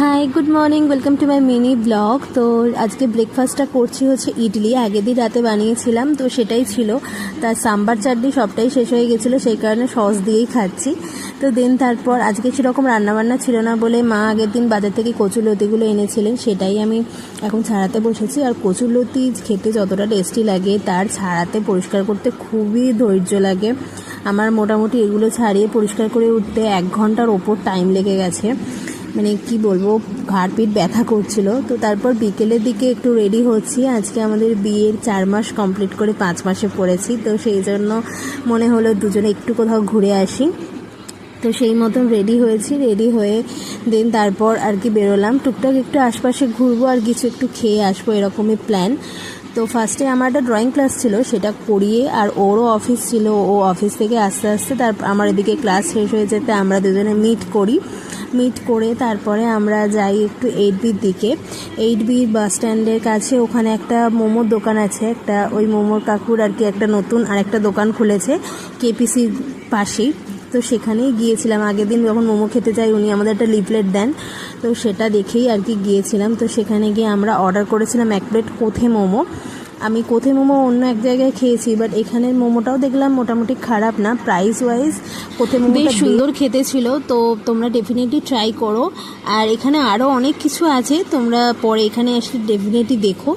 Hi good morning, welcome to my mini blog. তো আজকে ব্রেকফাস্টটা করছি হচ্ছে ইডলি। আগের দিন রাতে বানিয়েছিলাম, তো সেটাই ছিল। তার সাম্বার চাটনি সবটাই শেষ হয়ে গেছিলো, সেই কারণে সস দিয়েই খাচ্ছি। তো দেন তারপর আজকে সেরকম রান্নাবান্না ছিল না বলে মা আগের দিন বাজার থেকে কচুরলতিগুলো এনেছিলেন, সেটাই আমি এখন ছাড়াতে বসেছি। আর কচুরলতি খেতে যতটা টেস্টি লাগে, তার ছাড়াতে পরিষ্কার করতে খুবই ধৈর্য লাগে। আমার মোটামুটি এগুলো ছাড়িয়ে পরিষ্কার করে উঠতে 1 ঘন্টার ওপর টাইম লেগে গেছে। মানে কি বলবো, ঘাড় পিঠ ব্যথা করছিল। তো তারপর বিকেলের দিকে একটু রেডি হচ্ছি। আজকে আমাদের বিয়ের 4 মাস কমপ্লিট করে 5 মাসে পড়েছি, তো সেই জন্য মনে হলো দুজনে একটু কোথাও ঘুরে আসি। তো সেই মতন রেডি হয়েছি, রেডি হয়ে দেন তারপর আর কি বেরোলাম। টুকটাক একটু আশপাশে ঘুরবো আর কিছু একটু খেয়ে আসবো, এরকমই প্ল্যান। তো ফার্স্টে আমার একটা ড্রয়িং ক্লাস ছিল, সেটা করিয়ে, আর ওরও অফিস ছিল, ও অফিস থেকে আস্তে আস্তে তারপর আমার এদিকে ক্লাস শেষ হয়ে যেতে আমরা দুজনে মিট করে তারপরে আমরা যাই একটু 8Bর দিকে। 8B বাস স্ট্যান্ডের কাছে ওখানে একটা মোমোর দোকান আছে, একটা ওই মোমোর কাকুর আর কি একটা নতুন আর একটা দোকান খুলেছে কেপিসির পাশেই। তো সেখানেই গিয়েছিলাম। আগের দিন যখন মোমো খেতে যাই, উনি আমাদের একটা লিফলেট দেন, তো সেটা দেখেই আর কি গিয়েছিলাম। তো সেখানে গিয়ে আমরা অর্ডার করেছিলাম 1 প্লেট কোথে মোমো। আমি কোথে মোমো অন্য এক জায়গায় খেয়েছি, বাট এখানের মোমোটাও দেখলাম মোটামুটি খারাপ না, প্রাইস ওয়াইজ কোথে মোমো বেশ সুন্দর খেতে ছিল। তো তোমরা ডেফিনেটলি ট্রাই করো। আর এখানে আরও অনেক কিছু আছে, তোমরা পরে এখানে এসে ডেফিনেটলি দেখো।